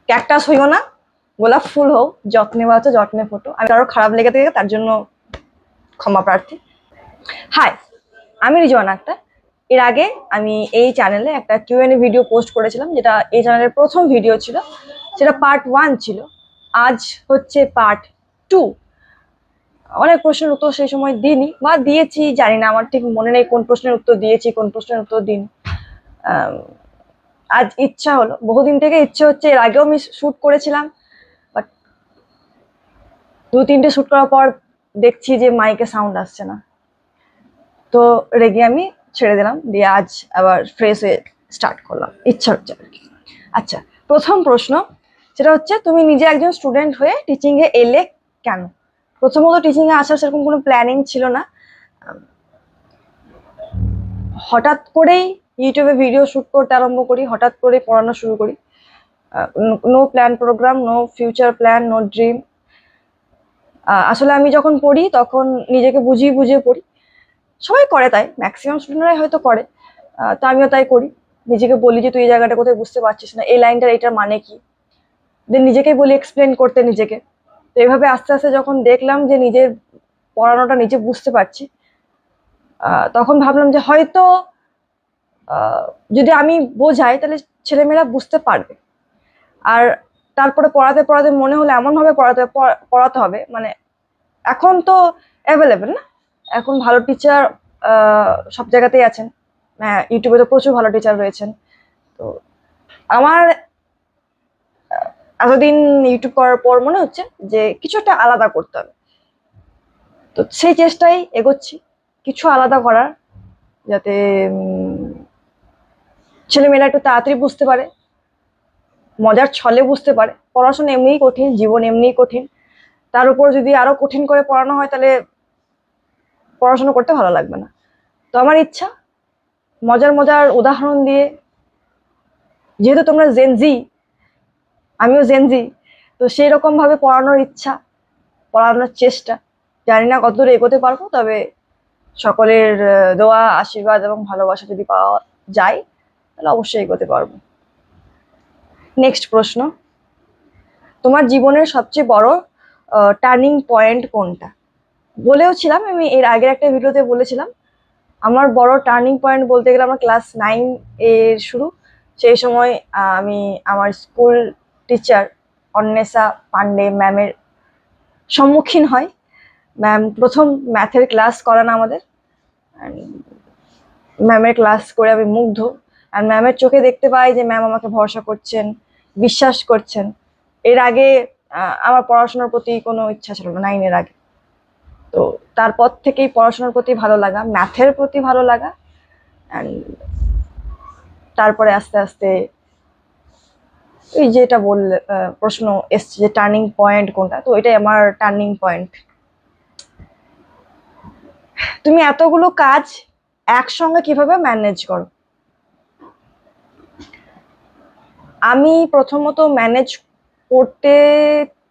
Cactus হইও না, গোলাপ ফুল হোক, যত্নে বাঁচো যত্নে ফোটো। আমি কারো খারাপ লেগে থাকে তার জন্য ক্ষমা প্রার্থী। হাই, আমি রিজওয়ানা আক্তার। এর আগে আমি এই চ্যানেলে একটা কিউএনএ ভিডিও পোস্ট করেছিলাম, যেটা এই চ্যানেলের প্রথম ভিডিও ছিল। সেটা পার্ট 1 ছিল। আজ হচ্ছে পার্ট 2। অনেক প্রশ্নের উত্তর সেই সময় দিইনি, বা দিয়েছি জানি না, আমার ঠিক মনে নেই কোন প্রশ্নের উত্তর দিয়েছি কোন প্রশ্নের উত্তর দিইনি। আজ ইচ্ছা হলো, বহুদিন থেকে ইচ্ছে হচ্ছে। এর আগেও আমি শুট করেছিলাম, বাট 2-3টে শুট করার পর দেখছি যে মাইকে সাউন্ড আসছে না, তো রেগে আমি ছেড়ে দিলাম। দিয়ে আজ আবার ফ্রেশ হয়ে স্টার্ট করলাম, ইচ্ছা হচ্ছে আর কি। আচ্ছা, প্রথম প্রশ্ন সেটা হচ্ছে, তুমি নিজে একজন স্টুডেন্ট হয়ে টিচিংয়ে এলে কেন? প্রথমত টিচিংয়ে আসার সেরকম কোনো প্ল্যানিং ছিল না। হঠাৎ করেই ইউটিউবে ভিডিও শুট করতে আরম্ভ করি, হঠাৎ করে পড়ানো শুরু করি। No plan programme, no future plan, no dream. আসলে আমি যখন পড়ি তখন নিজেকে বুঝিয়ে বুঝিয়ে পড়ি। সবাই করে তাই, ম্যাক্সিমাম স্টুডেন্টরাই হয়তো করে। তো আমিও তাই করি। নিজেকে বলি যে তুই এই জায়গাটা কোথায় বুঝতে পারছিস না, এই লাইনটার এটার মানে কি। দেন নিজেকে বলি এক্সপ্লেন করতে নিজেকে। তো এইভাবে আস্তে আস্তে যখন দেখলাম যে নিজের পড়ানোটা নিজে বুঝতে পারছি, তখন ভাবলাম যে হয়তো যদি আমি বোঝাই তাহলে ছেলেমেয়েরা বুঝতে পারবে। আর তারপরে পড়াতে পড়াতে মনে হলো এমনভাবে পড়াতে হবে, মানে এখন তো অ্যাভেলেবেল না, এখন ভালো টিচার সব জায়গাতেই আছেন। ইউটিউবে তো প্রচুর ভালো টিচার রয়েছেন। তো আমার এতদিন ইউটিউব করার পর মনে হচ্ছে যে কিছু একটা আলাদা করতে হবে। তো সেই চেষ্টাই এগোচ্ছি, কিছু আলাদা করার, যাতে ছেলেমেয়েরা একটু তাড়াতাড়ি বুঝতে পারে, মজার ছলে বুঝতে পারে। পড়াশোনা এমনিই কঠিন, জীবন এমনিই কঠিন, তার উপর যদি আরো কঠিন করে পড়ানো হয় তাহলে পড়াশোনা করতে ভালো লাগবে না। তো আমার ইচ্ছা মজার মজার উদাহরণ দিয়ে, যেহেতু তোমরা জেনজি, আমিও জেনজি, তো সেই রকম ভাবে পড়ানোর ইচ্ছা, পড়ানোর চেষ্টা। জানি না কতদূর এগোতে পারবো, তবে সকলের দোয়া, আশীর্বাদ এবং ভালোবাসা যদি পাওয়া যায় তাহলে অবশ্যই এগোতে পারবো। নেক্সট প্রশ্ন, তোমার জীবনের সবচেয়ে বড় টার্নিং পয়েন্ট কোনটা? বলেও ছিলাম আমি এর আগের একটা ভিডিওতে বলেছিলাম। আমার বড় টার্নিং পয়েন্ট বলতে গেলে আমার ক্লাস 9 এর শুরু। সেই সময় আমি আমার স্কুল টিচার অন্বেষা পান্ডে ম্যামের সম্মুখীন হয়। ম্যাম প্রথম ম্যাথের ক্লাস করান আমাদের। ম্যামের ক্লাস করে আমি মুগ্ধ। আর ম্যামের চোখে দেখতে পাই যে ম্যাম আমাকে ভরসা করছেন, বিশ্বাস করছেন। এর আগে আমার পড়াশোনার প্রতি কোনো ইচ্ছা ছিল না 9 এর আগে। তো তারপর থেকেই পড়াশোনার প্রতি ভালো লাগা, ম্যাথের প্রতি ভালো লাগা, অ্যান্ড তারপরে আস্তে আস্তে এই যেটা বললে প্রশ্ন এসছে যে টার্নিং পয়েন্ট কোনটা, তো এটাই আমার টার্নিং পয়েন্ট। তুমি এতগুলো কাজ একসঙ্গে কিভাবে ম্যানেজ করো? আমি প্রথমত ম্যানেজ করতে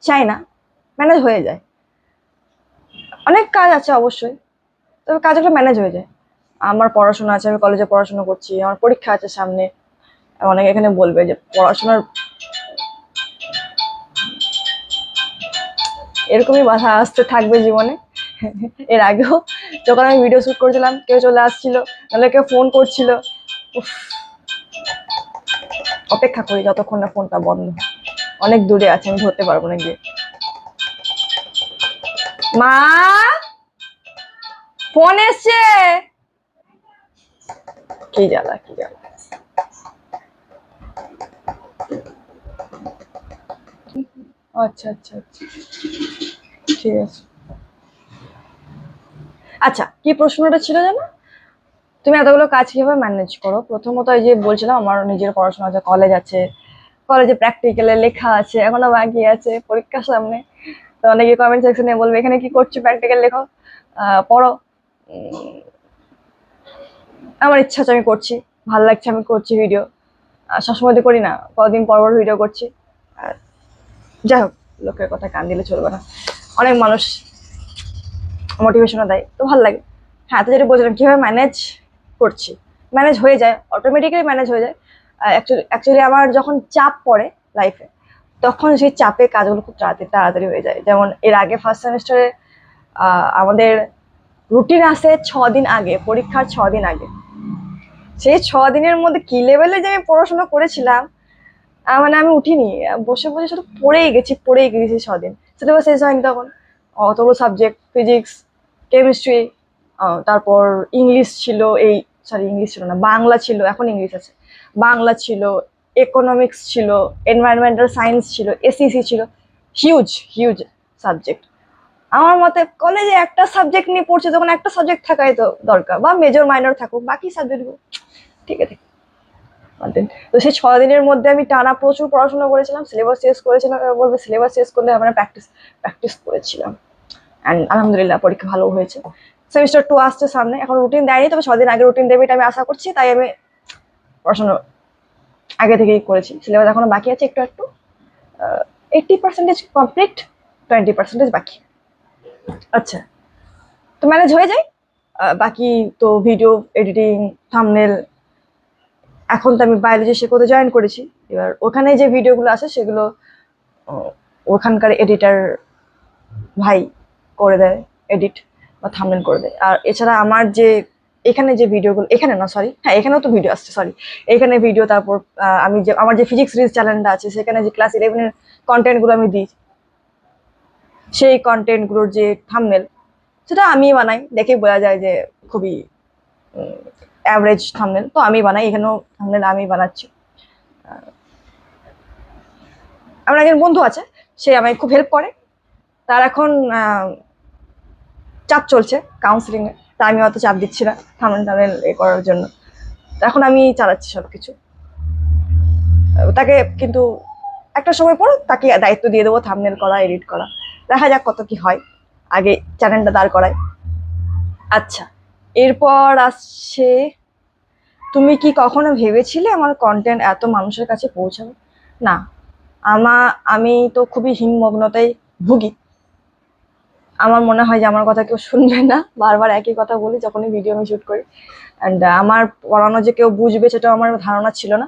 চাই না, ম্যানেজ হয়ে যায়। অনেক কাজ আছে অবশ্যই, তবে কাজগুলো ম্যানেজ হয়ে যায়। আমার পড়াশোনা আছে, আমি কলেজে পড়াশোনা করছি, আমার পরীক্ষা আছে সামনে। অনেকে এখানে বলবে যে পড়াশোনার এরকমই বাধা আসতে থাকবে জীবনে। এর আগেও যখন আমি ভিডিও শুট করছিলাম কেউ চলে আসছিল, নাহলে কেউ ফোন করছিল। অপেক্ষা করি যতক্ষণ না ফোনটা বন্ধ। অনেক দূরে আছে, আমি ধরতে পারবো না গিয়ে। মা, ফোন এসছে। কি জ্বালা কি জ্বালা। আচ্ছা আচ্ছা আচ্ছা, ঠিক আছে। আচ্ছা, কি প্রশ্নটা ছিল জানো? তুমি এতগুলো কাজ কিভাবে ম্যানেজ করো? প্রথমত এই যে বলছিলাম আমার নিজের পড়াশোনা আছে, কলেজ আছে, কলেজে প্র্যাকটিক্যালে লেখা আছে, এখনো বাকি আছে, পরীক্ষার সামনে। তো অনেকে কমেন্ট সেকশনে বলবে এখানে কি করছো, প্র্যাকটিক্যাল লেখো, পড়ো। আমার ইচ্ছা আছে আমি করছি, ভালো লাগছে আমি করছি ভিডিও। সবসময় তো করি না, কদিন পর পর ভিডিও করছি। আর যাই হোক, লোকের কথা কান দিলে চলবে না। অনেক মানুষ মোটিভেশনও দেয়, তো ভালো লাগে। হ্যাঁ, তো যেটা বলছিলাম কিভাবে ম্যানেজ করছি, ম্যানেজ হয়ে যায়, অটোমেটিক্যালি ম্যানেজ হয়ে যায়। অ্যাকচুয়ালি আমার যখন চাপ পড়ে লাইফে, তখন সেই চাপে কাজগুলো খুব তাড়াতাড়ি তাড়াতাড়ি হয়ে যায়। যেমন এর আগে ফার্স্ট সেমিস্টারে আমাদের রুটিন আসে 6 দিন আগে, পরীক্ষার 6 দিন আগে। সেই 6 দিনের মধ্যে কি লেভেলে যে আমি পড়াশোনা করেছিলাম, মানে আমি উঠিনি, বসে বসে শুধু পড়েই গেছি 6 দিন। সিলেবাস শেষ হয়নি তখন, অতগুলো সাবজেক্ট, ফিজিক্স, কেমিস্ট্রি, তারপর ইংলিশ ছিল, ইংলিশ ছিল না, বাংলা ছিল, এখন ইংলিশ আছে, বাংলা ছিল, ইকোনমিক্স ছিল, এনভায়রনমেন্টাল সায়েন্স ছিল, এসিসি ছিল, হিউজ হিউজ সাবজেক্ট। আমার মতে কলেজে একটা সাবজেক্ট নিয়ে পড়ছে তখন একটা সাবজেক্ট থাকাই তো দরকার, বা মেজর মাইনর থাকুক, বাকি সাবজেক্টগুলো ঠিক আছে। তো সেই 6 দিনের মধ্যে আমি টানা প্রচুর পড়াশোনা করেছিলাম, সিলেবাস শেষ করেছিলাম। এবার বলবে সিলেবাস শেষ করলে আমরা প্র্যাকটিস করেছিলাম, অ্যান্ড আলহামদুলিল্লাহ পরীক্ষা ভালো হয়েছে। সেমিস্টার 2 আসছে সামনে, এখন রুটিন দেয়নি, তবে 6 দিন আগে রুটিন দেবে এটা আমি আশা করছি, তাই আমি পড়াশোনা আগে থেকেই করেছি। সিলেবাস এখনো বাকি আছে একটু একটু, 80% কমপ্লিট, 20% বাকি। আচ্ছা, তো ম্যানেজ হয়ে যায়। বাকি তো ভিডিও এডিটিং, থাম্বনেল, এখন তো আমি বায়োলজি শেখাতে জয়েন করেছি। এবার ওখানে যে ভিডিওগুলো আছে সেগুলো ওখানকার এডিটার ভাই করে দেয়, এডিট বা থাম্বনেল করে দেয়। আর এছাড়া আমার যে এখানে যে ভিডিওগুলো, এখানে না সরি, হ্যাঁ এখানেও তো ভিডিও আসছে, সরি, এখানে ভিডিও, তারপর আমি যে আমার যে ফিজিক্স রিলস চ্যানেলটা আছে সেখানে যে ক্লাস 11-এর কন্টেন্টগুলো আমি দিই, সেই কন্টেন্টগুলোর যে থাম্বনেল সেটা আমি বানাই, দেখে বোঝা যায় যে খুবই অ্যাভারেজ থাম্বনেল, তো আমি বানাই, এখানেও থাম্বনেল আমি বানাচ্ছি। আমার একজন বন্ধু আছে, সে আমায় খুব হেল্প করে। তার এখন চাপ চলছে কাউন্সিলিং এ, তা আমি অত চাপ দিচ্ছি না থাম্বনেল করার জন্য। এখন আমি চালাচ্ছি সবকিছু। তাকে কিন্তু একটা সময় পর তাকে দায়িত্ব দিয়ে দেবো থাম্বনেল করা, এডিট করা, দেখা যাক কত কি হয়, আগে চ্যানেলটা দাঁড় করায়। আচ্ছা, এরপর আসছে, তুমি কি কখনো ভেবেছিলে আমার কন্টেন্ট এত মানুষের কাছে পৌঁছাবে? না, আমি তো খুবই হীনমগ্নতায় ভুগি। আমার মনে হয় যে আমার কথা কেউ শুনবে না, বারবার একই কথা বলি যখনই ভিডিও আমি শুট করি। অ্যান্ড আমার পড়ানো যে কেউ বুঝবে সেটাও আমার ধারণা ছিল না,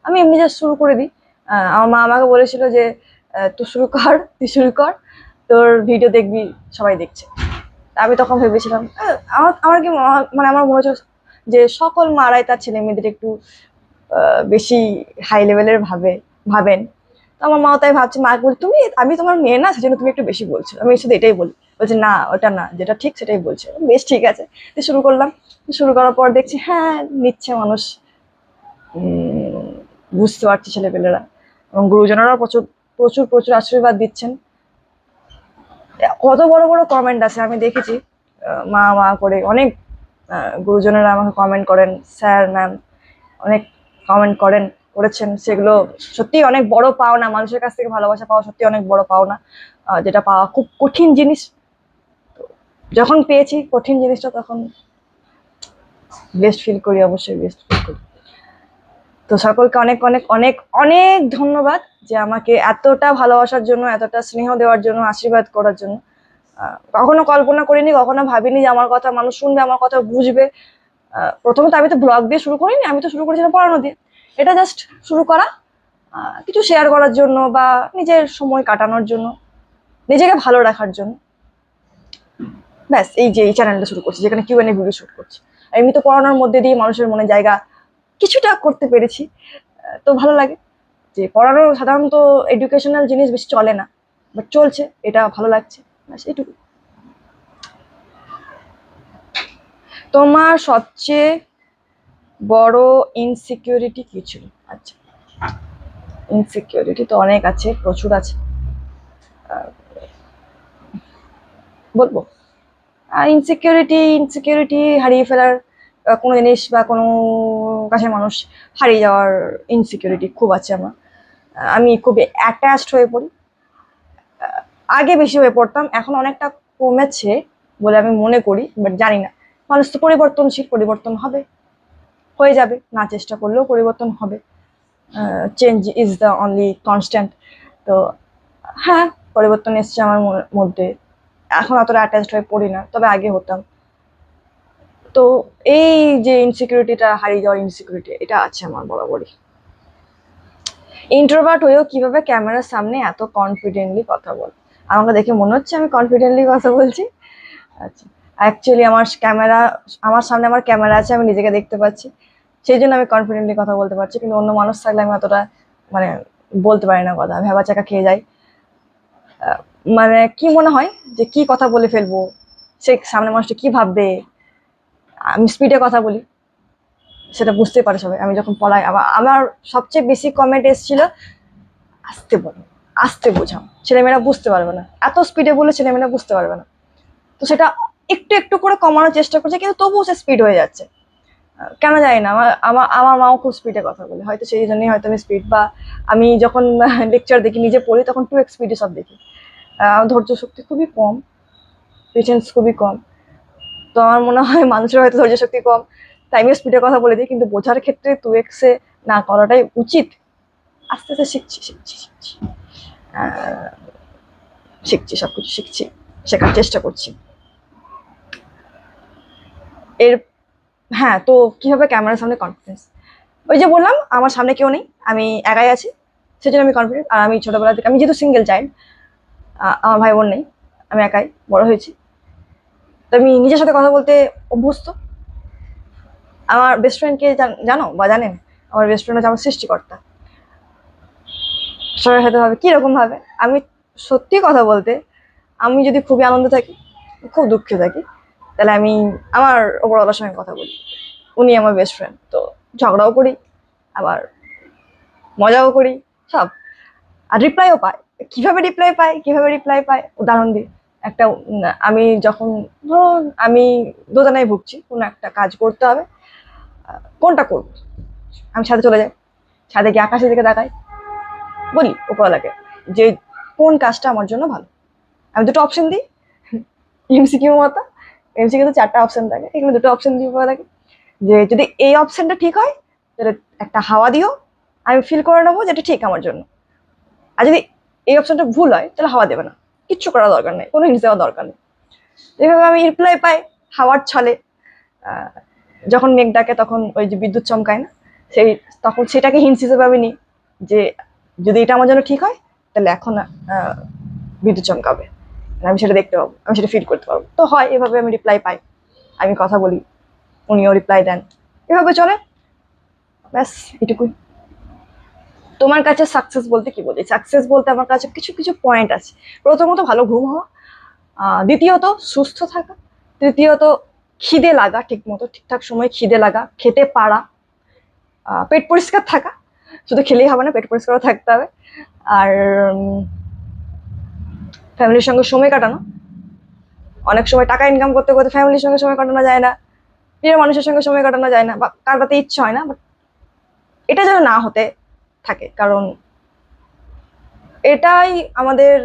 আমি এমনি জাস্ট শুরু করে দিই। আমার মা আমাকে বলেছিল যে তুই শুরু কর, তোর ভিডিও দেখবি, সবাই দেখছে। আমি তখন ভেবেছিলাম আমার কি মানে আমার মনে হচ্ছে যে সকল মারাই তার ছেলে মেয়েদের একটু বেশি হাই লেভেলের ভাবেন। তো আমার মা তাই ভাবছে, মা বলি তুমি, আমি তোমার মেয়ে না, সেজন্য তুমি একটু বেশি বলছো। আমি শুধু এটাই বলি, বলছে না ওটা না, যেটা ঠিক সেটাই বলছে। বেশ ঠিক আছে, শুরু করলাম। শুরু করার পর দেখছি হ্যাঁ নিচ্ছে মানুষ, বুঝতে পারছি ছেলেপেলেরা এবং গুরুজনেরাও প্রচুর প্রচুর প্রচুর আশীর্বাদ দিচ্ছেন। কত বড় বড় কমেন্ট আছে আমি দেখেছি, মা মা করে অনেক গুরুজনেরা আমাকে কমেন্ট করেন, স্যার ম্যাম অনেক কমেন্ট করেছেন। সেগুলো সত্যি অনেক বড় পাওনা, মানুষের কাছ থেকে ভালোবাসা পাওয়া সত্যি অনেক বড় পাওনা, যেটা পাওয়া খুব কঠিন জিনিস। যখন পেয়েছি কঠিন জিনিসটা, তখন বেস্ট ফিল করি, অবশ্যই বেস্ট ফিল করি। তো সকলকে অনেক অনেক অনেক অনেক ধন্যবাদ যে আমাকে এতটা ভালোবাসার জন্য, এতটা স্নেহ দেওয়ার জন্য, আশীর্বাদ করার জন্য। কখনো কল্পনা করিনি, কখনো ভাবিনি যে আমার কথা মানুষ শুনবে, আমার কথা বুঝবে। প্রথমত আমি তো ব্লগ দিয়ে শুরু করিনি, আমি তো শুরু করেছিলাম পড়ানো দিয়ে। এটা জাস্ট শুরু করা, কিছু শেয়ার করার জন্য বা নিজের সময় কাটানোর জন্য, নিজেকে ভালো রাখার জন্য। ব্যাস এই যে এই চ্যানেলটা শুরু করছি, যেখানে কিউএনএ ভিডিও শুট করছি। এমনি তো পড়ানোর মধ্যে দিয়ে মানুষের মনে জায়গা কিছুটা করতে পেরেছি, তো ভালো লাগে। যে পড়ানো সাধারণত এডুকেশনাল জিনিস বেশি চলে না, বাট চলছে, এটা ভালো লাগছে, ব্যাস এইটুকু। তোমার সবচেয়ে বড় ইনসিকিউরিটি কি ছিল? আচ্ছা, ইনসিকিউরিটি তো অনেক আছে, প্রচুর আছে, বলবো। ইনসিকিউরিটি হারিয়ে ফেলার, কোনো জিনিস বা কোনো কাছের মানুষ হারিয়ে যাওয়ার ইনসিকিউরিটি খুব আছে আমার। আমি খুবই অ্যাটাচড হয়ে পড়ি, আগে বেশি হয়ে পড়তাম, এখন অনেকটা কমেছে বলে আমি মনে করি, বাট জানি না। মানুষ তো পরিবর্তনশীল, পরিবর্তন হয়ে যাবে, না চেষ্টা করলেও পরিবর্তন হবে। Change is the only constant. তো হ্যাঁ, পরিবর্তন এসছে আমার মধ্যে, এখন অতটা অ্যাটাচড হয়ে পড়ি না, তবে আগে হতাম। তো এই যে ইনসিকিউরিটিটা, হারিয়ে যাওয়ার ইনসিকিউরিটি, এটা আছে আমার বরাবরই। ইন্ট্রোভার্ট হয়েও কিভাবে ক্যামেরার সামনে এত কনফিডেন্টলি কথা বল? আমাকে দেখে মনে হচ্ছে আমি কনফিডেন্টলি কথা বলছি। আচ্ছা, অ্যাকচুয়ালি আমার সামনে আমার ক্যামেরা আছে, আমি নিজেকে দেখতে পাচ্ছি, সেই জন্য আমি কনফিডেন্টলি কথা বলতে পারছি। কিন্তু অন্য মানুষ থাকলে আমি অতটা মানে বলতে পারি না কথা, ভেবা চাকা খেয়ে যাই। মানে কি মনে হয় যে কি কথা বলে ফেলবো, সে সামনে মানুষটা কি ভাববে। আমি স্পিডে কথা বলি, সেটা বুঝতে পারে সবাই। আমি যখন পড়াই, আমার সবচেয়ে বেশি কমেন্ট এসেছিল, আস্তে বলো, আস্তে বোঝাও, ছেলেমেয়েরা বুঝতে পারবে না, এত স্পিডে বলে ছেলেমেয়েরা বুঝতে পারবে না। তো সেটা একটু একটু করে কমানোর চেষ্টা করছে, কিন্তু তবুও সে স্পিড হয়ে যাচ্ছে। কেন জানি না, আমার আমার আমার মাও খুব স্পিডে কথা বলে, হয়তো সেই জন্যই হয়তো আমি স্পিড, বা আমি যখন লেকচার দেখি, নিজে পড়ি, তখন 2x স্পিডে সব দেখি। ধৈর্য শক্তি খুবই কম, পেশেন্স খুবই কম। তো আমার মনে হয় মানুষের হয়তো ধৈর্য শক্তি কম, তাই আমি স্পিডে কথা বলে দিই। কিন্তু বোঝার ক্ষেত্রে 2x এ না করাটাই উচিত। আস্তে আস্তে শিখছি শিখছি শিখছি শিখছি, সবকিছু শিখছি, শেখার চেষ্টা করছি। এর হ্যাঁ, তো কিভাবে ক্যামেরার সামনে কনফিডেন্স? ওই যে বললাম, আমার সামনে কেউ নেই, আমি একাই আছি, সেজন্য আমি কনফিডেন্ট। আর আমি ছোটবেলা থেকে, আমি যেহেতু সিঙ্গেল চাইল্ড, আমার ভাই বোন নেই, আমি একাই বড় হয়েছি, তো আমি নিজের সাথে কথা বলতে অভ্যস্ত। আমার বেস্ট ফ্রেন্ডকে জানো বা জানেন? আমার বেস্ট ফ্রেন্ড হচ্ছে আমার সৃষ্টিকর্তা। সবাই হয়তো ভাবে কিরকম ভাবে, আমি সত্যি কথা বলতে, আমি যদি খুবই আনন্দ থাকি, খুব দুঃখে থাকি, তাহলে আমি আমার ওপরওয়ালার সঙ্গে কথা বলি। উনি আমার বেস্ট ফ্রেন্ড, তো ঝগড়াও করি, আবার মজাও করি, সব। আর রিপ্লাইও পাই। কিভাবে রিপ্লাই পাই, কিভাবে রিপ্লাই পাই, উদাহরণ দিই। একটা আমি যখন, ধরুন আমি দোটানায় ভুগছি, কোনো একটা কাজ করতে হবে, কোনটা করবো, আমি ছাদে চলে যাই, ছাদে গিয়ে আকাশের দিকে তাকাই, বলি উপরওয়ালাকে যে কোন কাজটা আমার জন্য ভালো। আমি দুটো অপশন দিই, এমসিকিউ মতো। এমসিকিউ তো 4টা অপশন থাকে, এখানে দুটো অপশন দিয়ে থাকে, যে যদি এই অপশনটা ঠিক হয়, তাহলে একটা হাওয়া দিও, আমি ফিল করে নেবো যেটা ঠিক আমার জন্য। আর যদি এই অপশনটা ভুল হয়, তাহলে হাওয়া দেবে না, কিচ্ছু করার দরকার নেই, কোনো হিন্স দেওয়ার দরকার নেই। এইভাবে আমি রিপ্লাই পাই হাওয়ার ছলে। যখন মেঘ ডাকে, তখন ওই যে বিদ্যুৎ চমকায় না, সেই তখন সেটাকে হিন্স হিসেবে আমি নিই, যে যদি এটা আমার জন্য ঠিক হয়, তাহলে এখন বিদ্যুৎ চমকাবে, আমি সেটা দেখতে পাবো, আমি সেটা ফিল করতে পারবো। তো হয় এভাবে, আমি রিপ্লাই পাই, আমি কথা বলি, উনিও রিপ্লাই দেন, এভাবে চলে। ব্যাস, এটুকুই। তোমার কাছে সাকসেস বলতে কি বলি? সাকসেস বলতে আমার কাছে কিছু কিছু পয়েন্ট আছে। প্রথমত ভালো ঘুম হওয়া, দ্বিতীয়ত সুস্থ থাকা, তৃতীয়ত খিদে লাগা, ঠিক মতো ঠিকঠাক সময় খিদে লাগা, খেতে পারা, পেট পরিষ্কার থাকা, শুধু খেলেই হবে না, পেট পরিষ্কারও থাকতে হবে। আর ফ্যামিলির সঙ্গে সময় কাটানো। অনেক সময় টাকা ইনকাম করতে করতে ফ্যামিলির সঙ্গে সময় কাটানো যায় না, প্রিয় মানুষের সঙ্গে সময় কাটানো যায় না, বা কাটাতে ইচ্ছে হয় না, বাট এটা যেন না হতে থাকে, কারণ এটাই আমাদের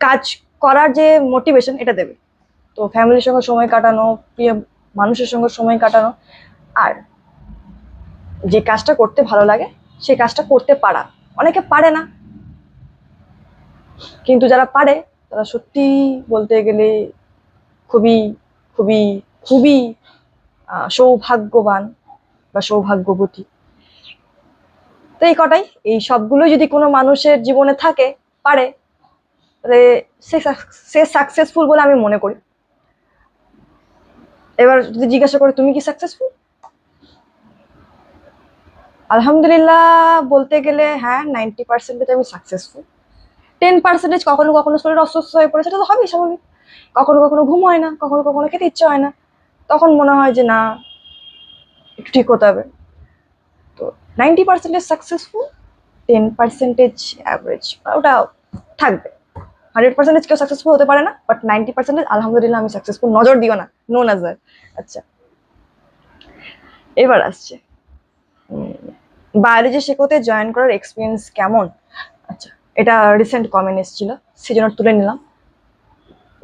কাজ করার যে মোটিভেশন, এটা দেবে। তো ফ্যামিলির সঙ্গে সময় কাটানো, প্রিয় মানুষের সঙ্গে সময় কাটানো, আর যে কাজটা করতে ভালো লাগে সেই কাজটা করতে পারা। অনেকে পারে না, কিন্তু যারা পারে, তারা সত্যি বলতে গেলে খুবই খুবই খুবই সৌভাগ্যবান বা সৌভাগ্যবতী। তো এই কটাই, এই সবগুলো যদি কোনো মানুষের জীবনে থাকে, পারে, তাহলে সে সাকসেসফুল বলে আমি মনে করি। এবার যদি জিজ্ঞাসা করে তুমি কি সাকসেসফুল, আলহামদুলিল্লাহ বলতে গেলে হ্যাঁ, 90% আমি সাকসেসফুল। 10% কখনো কখনো শরীর অসুস্থ হয়ে পড়ে, সেটা তো হবেই, স্বাভাবিক। কখনো কখনো ঘুম হয় না, কখনো কখনো খেতে ইচ্ছে হয় না, তখন মনে হয় যে না, একটু ঠিক হতে হবে। তো 90% সাকসেসফুল, 10% অ্যাভারেজ, ওটা থাকবে। 100% কেউ সাকসেসফুল হতে পারে না, বাট 90% আলহামদুলিল্লাহ আমি সাকসেসফুল। নজর দিও না, নো নাজার। আচ্ছা, এবার আসছে বায়োলজি শেখোতে জয়েন করার এক্সপিরিয়েন্স কেমন? আচ্ছা, এটা রিসেন্ট কমেন্ট এসেছিল, সেজন্য তুলে নিলাম।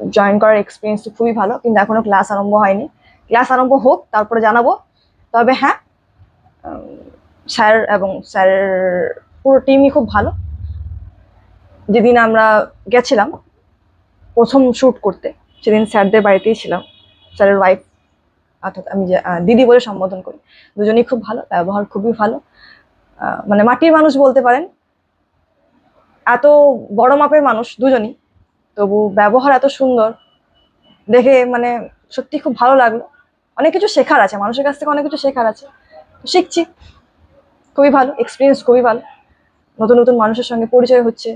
জয়েন করার এক্সপিরিয়েন্স তো খুবই ভালো, কিন্তু এখনো ক্লাস আরম্ভ হয়নি। ক্লাস আরম্ভ হোক, তারপরে জানাবো। তবে হ্যাঁ, স্যার এবং স্যারের পুরো টিমই খুব ভালো। যেদিন আমরা গেছিলাম প্রথম শ্যুট করতে, সেদিন স্যারদের বাড়িতেই ছিলাম। স্যারের ওয়াইফ, অর্থাৎ আমি যে দিদি বলে সম্বোধন করি, দুজনেই খুব ভালো, ব্যবহার খুবই ভালো। মানে মাটির মানুষ বলতে পারেন, এত বড় মাপের মানুষ দুজনই, তবু ব্যবহার এত সুন্দর দেখে মানে সত্যি খুব ভালো লাগলো। অনেক কিছু শেখার আছে, মানুষের কাছ থেকে অনেক কিছু শেখার আছে, শিখছি। খুবই ভালো এক্সপিরিয়েন্স, খুবই ভালো। নতুন নতুন মানুষের সঙ্গে পরিচয় হচ্ছে,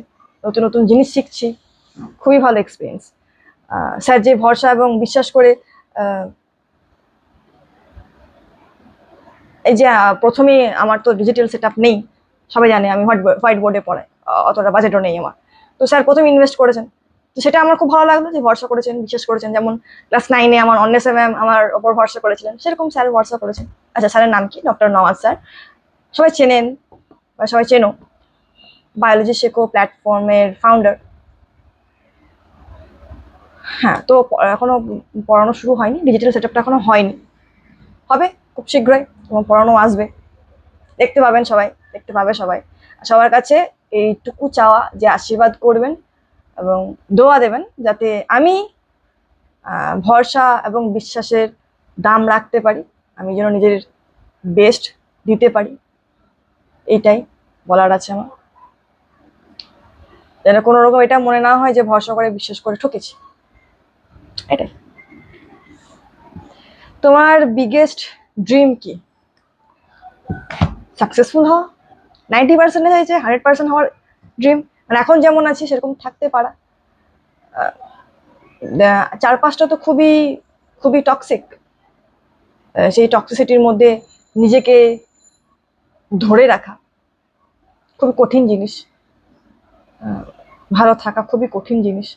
নতুন নতুন জিনিস শিখছি, খুবই ভালো এক্সপিরিয়েন্স। স্যার যে ভরসা এবং বিশ্বাস করে এই যে প্রথমেই, আমার তো ডিজিটাল সেট আপ নেই, সবাই জানে আমি হোয়াইট বোর্ডে পড়াই, অতটা বাজেটও নেই আমার। তো স্যার প্রথমে ইনভেস্ট করেছেন, তো সেটা আমার খুব ভালো লাগলো যে ভরসা করেছেন, বিশ্বাস করেছেন। যেমন ক্লাস 9-এ আমার অন্বেষা ম্যাম আমার ওপর ভরসা করেছিলেন, সেরকম স্যার ভরসা করেছেন। আচ্ছা, স্যারের নাম কি? Doctor Nawaz sir. সবাই চেনেন বা সবাই চেনো, বায়োলজি শেখো প্ল্যাটফর্মের ফাউন্ডার। হ্যাঁ, তো এখনো পড়ানো শুরু হয়নি, ডিজিটাল সেট আপটা এখনো হয়নি, হবে খুব শীঘ্রই, এবং পড়ানো আসবে, দেখতে পাবেন সবাই, দেখতে পাবে সবাই। সবার কাছে এইটুকু চাওয়া যে আশীর্বাদ করবেন এবং দোয়া দেবেন, যাতে আমি ভরসা এবং বিশ্বাসের দাম রাখতে পারি, আমি যেন নিজের বেস্ট দিতে পারি, এইটাই বলার আছে আমার। যেন কোনো রকম এটা মনে না হয় যে ভরসা করে বিশ্বাস করে ঠকেছি, এটাই। তোমার বিগেস্ট ড্রিম কি? সাকসেসফুল হওয়া, 90% হয়েছে, 100% হওয়ার ড্রিম, মানে এখন যেমন আছি সেরকম থাকতে পারা। চারপাশটা তো খুবই খুবই টক্সিক, সেই টক্সিসিটির মধ্যে নিজেকে ধরে রাখা খুবই কঠিন জিনিস, ভালো থাকা খুবই কঠিন জিনিস,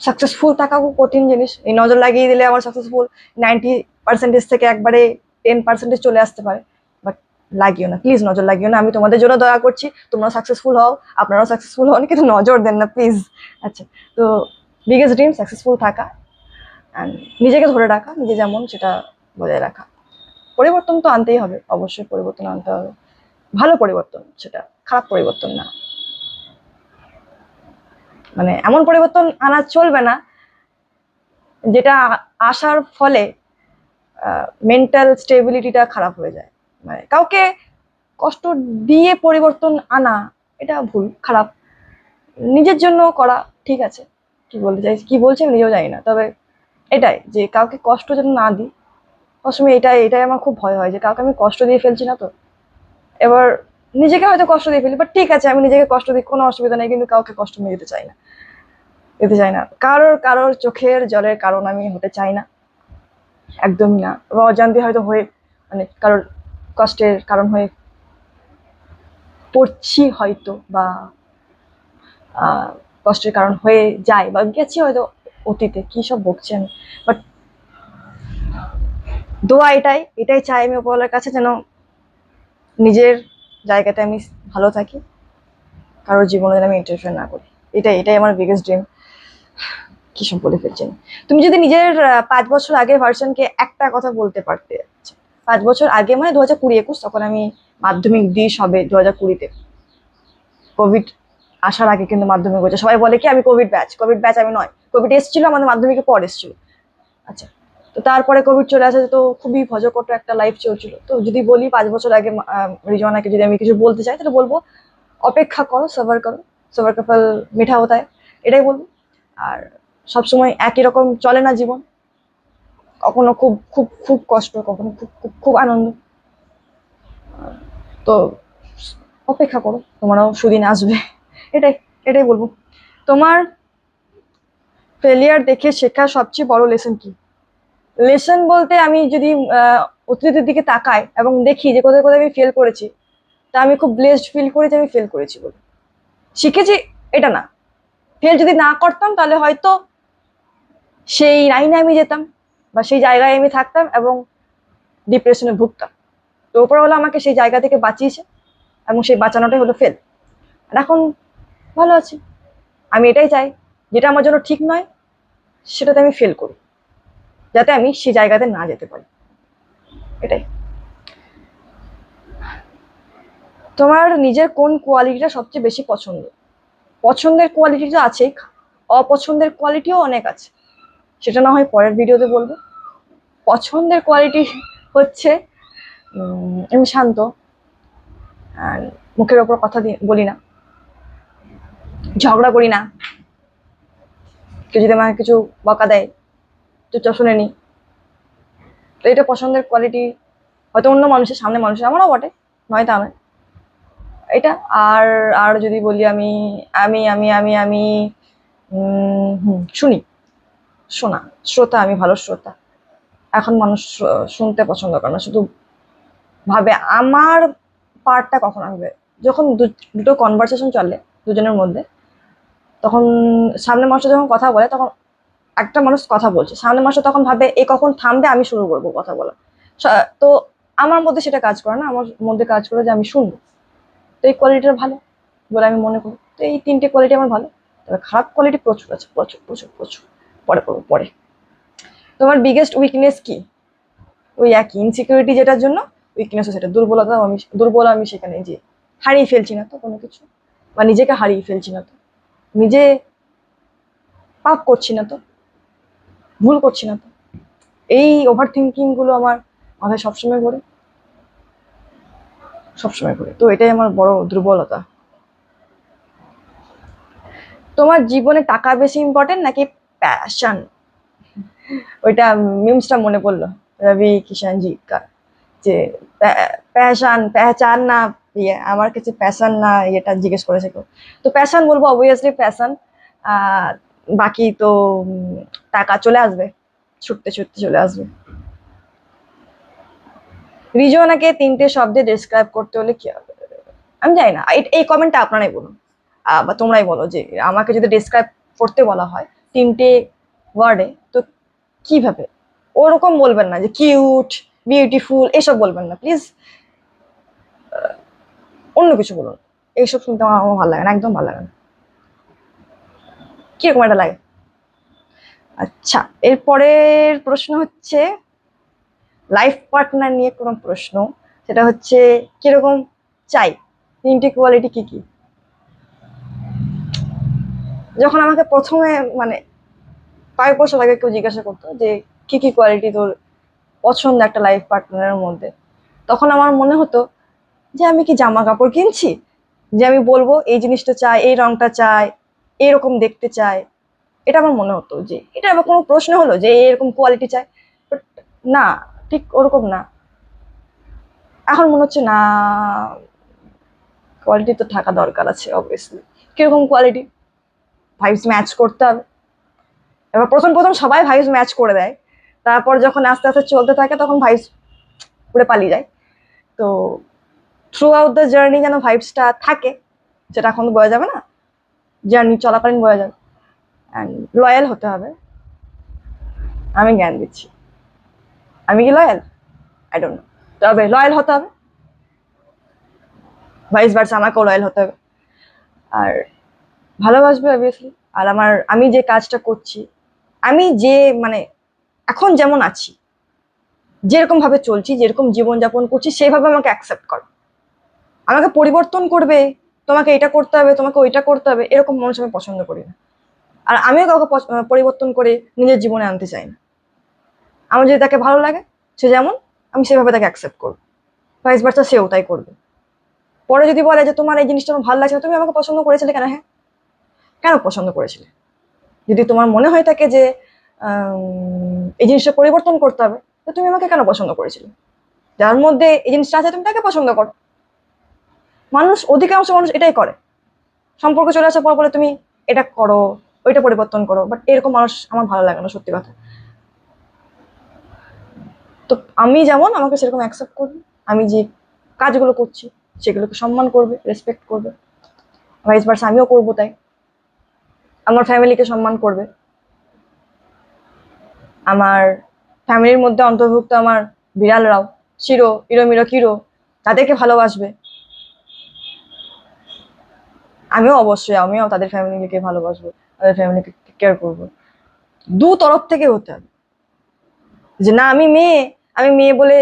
সাকসেসফুল থাকা খুব কঠিন জিনিস। এই নজর লাগিয়ে দিলে আমার সাকসেসফুল 90% থেকে একবারে 10% চলে আসতে পারে, বাট লাগিও না প্লিজ, নজর লাগিও না। আমি তোমাদের জন্য দয়া করছি, তোমরা সাকসেসফুল হও, আপনারাও সাকসেসফুল হন, কিন্তু নজর দেন না প্লিজ। আচ্ছা, তো বিগেস্ট ড্রিম সাকসেসফুল থাকা, অ্যান্ড নিজেকে ধরে রাখা, নিজে যেমন সেটা বজায় রাখা। পরিবর্তন তো আনতেই হবে, অবশ্যই পরিবর্তন আনতে হবে, ভালো পরিবর্তন, সেটা খারাপ পরিবর্তন না। মানে এমন পরিবর্তন আনা চলবে না যেটা আসার ফলে মেন্টাল স্টেবিলিটিটা খারাপ হয়ে যায়। মানে কাউকে কষ্ট দিয়ে পরিবর্তন আনা, এটা ভুল, খারাপ। নিজের জন্য করা ঠিক আছে, কি বলতে চাই, কি বলছি আমি নিজেও জানি না, তবে এটাই যে কাউকে কষ্ট যেন না দিই। সবসময় এটাই এটাই আমার খুব ভয় হয় যে কাউকে আমি কষ্ট দিয়ে ফেলছি না তো, এবার নিজেকে হয়তো কষ্ট দিয়ে ফেলি, বাট ঠিক আছে আমি নিজেকে কষ্ট দিই, কোনো অসুবিধা নেই, কিন্তু কাউকে কষ্ট আমি দিতে চাই না, দিতে চাই না। কারোর কারোর চোখের জলের কারণ আমি হতে চাই না, একদমই না। বা অজান্তে হয়তো হয়ে, মানে কারোর কষ্টের কারণ হয়ে পড়ছি হয়তো, বা কষ্টের কারণ হয়ে যায়, বা গেছি হয়তো অতীতে, কি সব বকছি আমি। বাট দোয়া এটাই এটাই চাই আমি উপরওয়ালার কাছে, যেন নিজের জায়গাতে আমি ভালো থাকি, কারোর জীবনে যেন আমি ইন্টারফেয়ার না করি, এটাই এটাই আমার বিগেস্ট ড্রিম। কি সব বলে ফেলছেন। তুমি যদি নিজের 5 বছর আগের ভার্সনকে একটা কথা বলতে পারতে, 5 বছর আগে মানে 2020-21, তখন আমি মাধ্যমিক দিই সবে 2020-তে, কোভিড আসার আগে কিন্তু মাধ্যমিক হয়েছে। সবাই বলে কি আমি কোভিড ব্যাচ, কোভিড ব্যাচ আমি নয়, কোভিড এসেছিল আমাদের মাধ্যমিকের পর এসেছিল। আচ্ছা, তো তারপরে কোভিড চলে আসে, তো খুবই ভজকট একটা লাইফ চলছিল। তো যদি বলি 5 বছর আগে রিজওয়ানাকে যদি আমি কিছু বলতে চাই, তাহলে বলবো অপেক্ষা করো, সবার করো, সবার কপাল মিঠা হতে হয়, এটাই বলবো। আর সবসময় একই রকম চলে না জীবন, কখনো খুব খুব খুব কষ্ট, কখনো খুব খুব খুব আনন্দ। তো অপেক্ষা করো, তোমারও সুদিন আসবে, এটাই এটাই বলবো। তোমার ফেলিয়ার দেখে শেখা সবচেয়ে বড় লেসন কি? লেসন বলতে আমি যদি অতীতের দিকে তাকাই এবং দেখি যে কোথায় কোথায় আমি ফেল করেছি, তা আমি খুব ব্লেসড ফিল করি যে আমি ফেল করেছি বলে শিখেছি, এটা না। ফেল যদি না করতাম তাহলে হয়তো সেই লাইনে আমি যেতাম, বা সেই জায়গায় আমি থাকতাম এবং ডিপ্রেশনে ভুগতাম। তো ওপরওয়ালা আমাকে সেই জায়গা থেকে বাঁচিয়েছে, এবং সেই বাঁচানোটাই হলো ফেল। আর এখন ভালো আছি। আমি এটাই চাই, যেটা আমার জন্য ঠিক নয় সেটাতে আমি ফেল করি, যাতে আমি সেই জায়গাতে না যেতে পারি, এটাই। তোমার নিজের কোন কোয়ালিটিটা সবচেয়ে বেশি পছন্দ? পছন্দের কোয়ালিটি তো আছেই, অপছন্দের কোয়ালিটিও অনেক আছে, সেটা না হয় পরের ভিডিওতে বলবো। পছন্দের কোয়ালিটি হচ্ছে আমি শান্ত, অ্যান্ড মুখের ওপর কথা বলি না, ঝগড়া করি না, কেউ যদি আমাকে কিছু বকা দেয় চুপচাপ শুনে নি। তো এটা পছন্দের কোয়ালিটি, হয়তো অন্য মানুষের সামনে মানুষের, আমারও বটে, নয় তা নয় এটা। আর আর যদি বলি আমি আমি আমি আমি আমি শুনি, শোনা, শ্রোতা, আমি ভালো শ্রোতা। এখন মানুষ শুনতে পছন্দ করে না, শুধু ভাবে আমার পার্টটা কখন আসবে। যখন দুটো কনভারসেশন চলে দুজনের মধ্যে, তখন সামনে মানুষ যখন কথা বলে, তখন একটা মানুষ কথা বলছে, সামনে মানুষ তখন ভাবে এ কখন থামবে, আমি শুরু করবো কথা বলা। তো আমার মধ্যে সেটা কাজ করে না, আমার মধ্যে কাজ করে যে আমি শুনবো। তো এই কোয়ালিটিটা ভালো বলে আমি মনে করি। তো এই 3টে কোয়ালিটি আমার ভালো। তবে খারাপ কোয়ালিটি প্রচুর আছে, প্রচুর প্রচুর প্রচুর। পরে করবো পরে। তোমার বিগেস্ট উইকনেস কি? ওই একই ইনসিকিউরিটি, যেটার জন্য উইকনেসও সেটা, দুর্বলতা। আমি দুর্বল, আমি সেখানে যে হারিয়ে ফেলছি না তো কোনো কিছু, বা নিজেকে হারিয়ে ফেলছি না তো, নিজে পাপ করছি না তো, ভুল করছি না তো। এই ওভার থিঙ্কিং গুলো আমার মাথায় সবসময় ঘোরে, সবসময় ঘোরে। তো এটাই আমার বড় দুর্বলতা। তোমার জীবনে টাকা বেশি ইম্পর্টেন্ট নাকি প্যাশন? ওইটা মিমসটা মনে পড়লো, রবি কিষান জি কা, যে প্যাশন পেহচান না, ইয়ে আমার কাছে প্যাশন না, এটা জিজ্ঞেস করেছে কেউ। তো প্যাশন বলবো, অবভিয়াসলি প্যাশন। বাকি তো টাকা চলে আসবে, ছুটতে ছুটতে চলে আসবে। রিজওয়ানাকে 3টে শব্দে ডেসক্রাইব করতে হলে কি হবে? আমি জানি না, এই কমেন্টটা আপনারাই বলুন, বা তোমরাই বলো যে আমাকে যদি ডেসক্রাইব করতে বলা হয় 3টে ওয়ার্ডে, তো কিভাবে? ওরকম বলবেন না যে কিউট, বিউটিফুল, এসব বলবেন না প্লিজ, অন্য কিছু বলুন। এইসব শুনতে আমার ভালো লাগে না, একদম ভালো লাগে না। কিরকম একটা লাগে। আচ্ছা, এরপরের প্রশ্ন হচ্ছে লাইফ পার্টনার নিয়ে কোনো প্রশ্ন। সেটা হচ্ছে কিরকম চাই, 3টে কোয়ালিটি কি কি? যখন আমাকে প্রথমে মানে কয়েক বছর আগে কেউ জিজ্ঞাসা করতো যে কি কি কোয়ালিটি তোর পছন্দ একটা লাইফ পার্টনারের মধ্যে, তখন আমার মনে হতো যে আমি কি জামা কাপড় কিনছি, যে আমি বলবো এই জিনিসটা চাই, এই রংটা চাই, এরকম দেখতে চাই। এটা আমার মনে হতো যে এটা আবার কোনো প্রশ্ন হলো যে এরকম কোয়ালিটি চাই। বাট না, ঠিক ওরকম না। এখন মনে হচ্ছে না, কোয়ালিটি তো থাকা দরকার আছে অবভিয়াসলি। কিরকম কোয়ালিটি? ভাইবস ম্যাচ করতে হবে। এবার প্রথম প্রথম সবাই ভাইবস ম্যাচ করে দেয়, তারপর যখন আস্তে আস্তে চলতে থাকে তখন ভাইবস উড়ে পালিয়ে যায়। তো থ্রু আউট দ্য জার্নি যেন ভাইবসটা থাকে, সেটা এখন বোঝা যাবে না, জার্নি চলাকালীন বোঝা যাবে। অ্যান্ড লয়াল হতে হবে। আমি জ্ঞান দিচ্ছি, আমি কি লয়াল? I don't know. তবে লয়াল হতে হবে, ভাইস ভার্সা আমাকেও লয়াল হতে হবে। আর ভালোবাসবে অবভিয়াসলি। আর আমি যে কাজটা করছি, আমি যে মানে এখন যেমন আছি, যেরকম ভাবে চলছি, যেরকম জীবনযাপন করছি, সেইভাবে আমাকে অ্যাকসেপ্ট করো। আমাকে পরিবর্তন করবে, তোমাকে এটা করতে হবে, তোমাকে ওইটা করতে হবে, এরকম মানুষ আমি পছন্দ করি না। আর আমিও কাউকে পরিবর্তন করে নিজের জীবনে আনতে চাই না। আমার যদি তাকে ভালো লাগে, সে যেমন, আমি সেভাবে তাকে অ্যাকসেপ্ট করবো, ভাইস ভার্সা সেও তাই করবে। পরে যদি বলে যে তোমার এই জিনিসটা আমার ভালো লাগছে না, তুমি আমাকে পছন্দ করেছিলে কেন? হ্যাঁ, কেন পছন্দ করেছিলে? যদি তোমার মনে হয় থাকে যে এই জিনিসটা পরিবর্তন করতে হবে, তো তুমি আমাকে কেন পছন্দ করেছিলে? যার মধ্যে এই জিনিসটা আছে তুমি তাকে পছন্দ করো। অধিকাংশ মানুষ এটাই করে। সম্পর্ক চলে আসার পর বলে তুমি এটা করো, ওইটা পরিবর্তন করো। বাট এরকম মানুষ আমার ভালো লাগে না, সত্যি কথা। তো আমি যেমন, আমাকে সেরকম অ্যাকসেপ্ট করবে। আমি যে কাজগুলো করছি সেগুলোকে সম্মান করবে, রেসপেক্ট করবে। ভাইস ভার্সা আমিও করবো তাই। আমার ফ্যামিলিকে সম্মান করবে। আমার ফ্যামিলির মধ্যে অন্তর্ভুক্ত আমার বিড়ালরাও, চিরো ইরো কিরো, তাদেরকে ভালোবাসবে। আমিও তাদের ফ্যামিলিকে ভালোবাসবো, তাদের ফ্যামিলিকে কেয়ার করবো। দু তরফ থেকে হতে হবে। যে না আমি মেয়ে বলে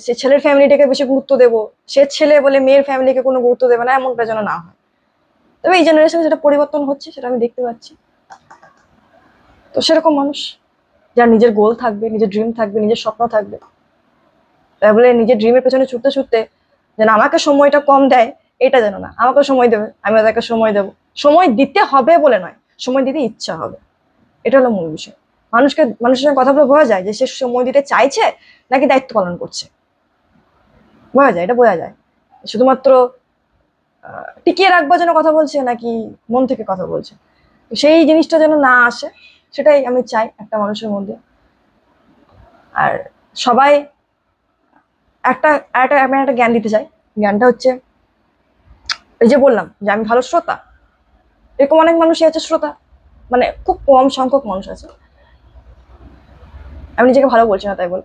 সে ছেলের ফ্যামিলিটাকে বেশি গুরুত্ব দেবো, সে ছেলে বলে মেয়ের ফ্যামিলিকে কোনো গুরুত্ব দেবে না, এমনটা যেন না হয়। তবে এই জেনারেশনে যেটা পরিবর্তন হচ্ছে সেটা আমি দেখতে পাচ্ছি। তো সেরকম মানুষ, যার নিজের গোল থাকবে, নিজের ড্রিম থাকবে, নিজের স্বপ্ন থাকবে, তাই বলে নিজের ড্রিমের পেছনে ছুটতে ছুটতে যেন আমাকে সময়টা কম দেয়, এটা যেন না, আমাকে সময় দেবে, আমি তাকে সময় দেবো। সময় দিতে হবে বলে নয়, সময় দিতে ইচ্ছা হবে, এটা হলো মূল বিষয়। মানুষের সঙ্গে কথা বলে বোঝা যায় যে সে সময় দিতে চাইছে নাকি দায়িত্ব পালন করছে, বোঝা যায়, এটা বোঝা যায়। শুধুমাত্র টিকিয়ে রাখবার জন্য কথা বলছে নাকি মন থেকে কথা বলছে, সেই জিনিসটা যেন না আসে, সেটাই আমি চাই একটা মানুষের মধ্যে। আর সবাই আমি একটা জ্ঞান দিতে চাই। জ্ঞানটা হচ্ছে, এই যে বললাম যে আমি ভালো শ্রোতা, এরকম অনেক মানুষই আছে শ্রোতা, মানে খুব কম সংখ্যক মানুষ আছে, আমি নিজেকে ভালো বলছি না তাই বল।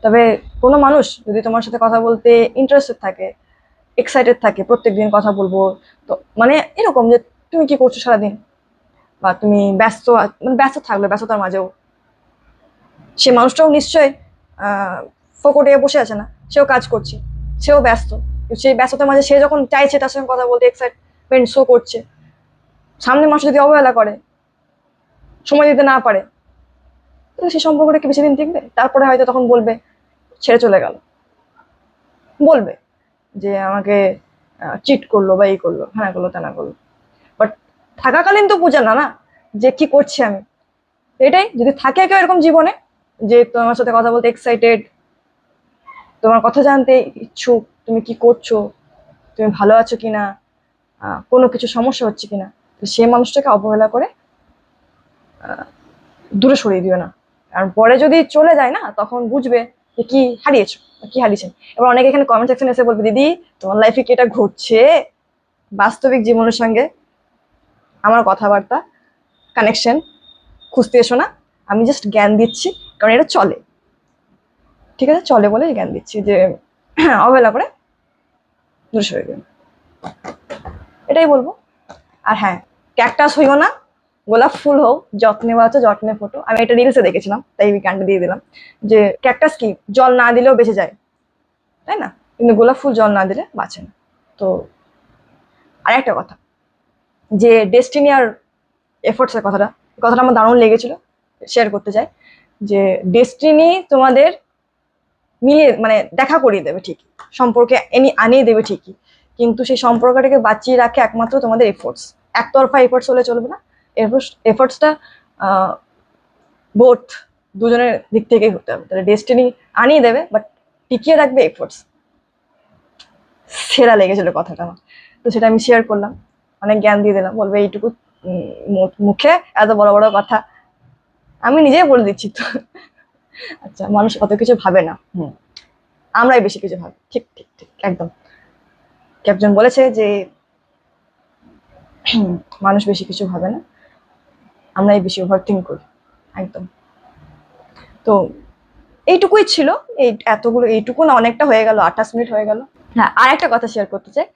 তবে কোনো মানুষ যদি তোমার সাথে কথা বলতে ইন্টারেস্টেড থাকে, এক্সাইটেড থাকে, প্রত্যেকদিন কথা বলবো, তো মানে এরকম যে তুমি কি করছো সারাদিন, বা তুমি মানে ব্যস্ত থাকলে ব্যস্ততার মাঝেও সে মানুষটাও নিশ্চয়ই ফোকটে বসে আছে না, সেও কাজ করছে, সেও ব্যস্ত। সেই ব্যস্ততার মাঝে সে যখন চাইছে তার সঙ্গে কথা বলতে, এক্সাইটমেন্ট শো করছে, সামনে মানুষ যদি অবহেলা করে, সময় দিতে না পারে, তাহলে সেই সম্পর্কটা কি বেশি দিন টিকবে? তারপরে হয়তো তখন বলবে, ছেড়ে চলে গেল, বলবে যে আমাকে চিট করলো বা এই করলো, হ্যাঁ করলো তা না করলো। বাট থাকাকালীন তো বোঝে না না যে কি করছি আমি। এটাই যদি থাকে কেউ এরকম জীবনে, যে তোমার সাথে কথা বলতে এক্সাইটেড, তোমার কথা জানতে ইচ্ছুক, তুমি কি করছো, তুমি ভালো আছো কিনা, কোনো কিছু সমস্যা হচ্ছে কিনা, তো সেই মানুষটাকে অবহেলা করে দূরে সরিয়ে দিও না। আর পরে যদি চলে যায় না, তখন বুঝবে যে কি হারিয়েছো, কি হারিয়েছেন। এবার অনেকে এখানে কমেন্ট সেকশন এসে বলবে, দিদি তোমার লাইফে কি এটা ঘটছে? বাস্তবিক জীবনের সঙ্গে আমার কথাবার্তা কানেকশন খুঁজতে এসো না, আমি জাস্ট জ্ঞান দিচ্ছি, কারণ এটা চলে, ঠিক আছে, চলে বলে জ্ঞান দিচ্ছি যে অবহেলা করে দূরে সরে দিও, এটাই বলবো। আর হ্যাঁ, ক্যাকটাস হইও না, গোলাপ ফুল হোক, যত্নে বাঁচো যত্নে ফোটো। আমি এটা রিলসে দেখেছিলাম, তাই এই গানটা দিয়ে দিলাম, যে ক্যাকটাস কি জল না দিলেও বেঁচে যায়, তাই না? কিন্তু গোলাপ ফুল জল না দিলে বাঁচে না। তো আর একটা কথা, যে ডেস্টিনি আর এফোর্টস এর কথাটা, কথাটা আমার দারুণ লেগেছিল, শেয়ার করতে চাই। যে ডেস্টিনি তোমাদের মিলিয়ে মানে দেখা করিয়ে দেবে ঠিকই, সম্পর্কে আনিয়ে দেবে ঠিকই, কিন্তু সেই সম্পর্কটাকে বাঁচিয়ে রাখে একমাত্র তোমাদের এফোর্টস। একতরফা এফোর্টস হলে চলবে না, এফোর্টসটা বোথ, দুজনের দিক থেকেই হতে হবে, তাহলে ডেস্টিনি আনিয়ে দেবে, বাট টিকিয়ে রাখবে এফোর্টস। সেরা লেগেছিল কথাটা আমার, তো সেটা আমি শেয়ার করলাম, অনেক জ্ঞান দিয়ে দিলাম। বলবে এইটুকু মুখে এত বড় বড় কথা, আমি নিজেই বলে দিচ্ছি তো। আচ্ছা, মানুষ অত কিছু ভাবে না, আমরাই বেশি কিছু ভাবি, ঠিক ঠিক ঠিক একদম। একজন বলেছে যে মানুষ বেশি কিছু ভাবে না, আমরাই বেশি ওভার থিঙ্ক করি, একদম। তো এইটুকুই ছিল, এইটুকু না, অনেকটা হয়ে গেল, 28 মিনিট হয়ে গেল। হ্যাঁ, আর একটা কথা শেয়ার করতে চাই।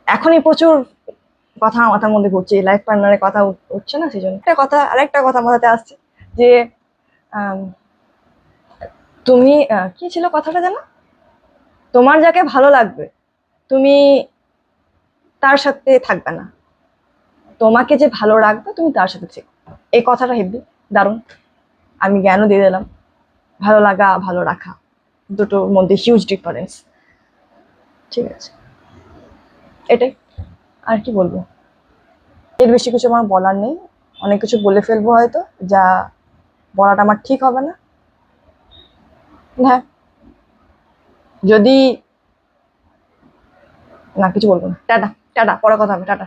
এখনই প্রচুর কথা মাথার মধ্যে ঘুরছে, লাইফ পার্টনারের কথা উঠছে না, সেই জন্য আরেকটা কথা মাথাতে আসছে, যে তুমি কি ছিল কথাটা জানো, তোমার যাকে ভালো লাগবে তুমি তার সাথে থাকবে না, তোমাকে যে ভালো রাখবে তুমি তার সাথে থেকো। এই কথাটা হেব্বি, দারুণ। আমি জ্ঞানও দিয়ে দিলাম, ভালো লাগা ভালো রাখা দুটোর মধ্যে হিউজ ডিফারেন্স, ঠিক আছে, এটাই। আর কি বলবো, এর বেশি কিছু আমার বলার নেই, অনেক কিছু বলে ফেলবো হয়তো, যা বলাটা আমার ঠিক হবে না। হ্যাঁ, যদি না, কিছু বলবো না, টাটা, টাটা, পরে কথা হবে, টাটা।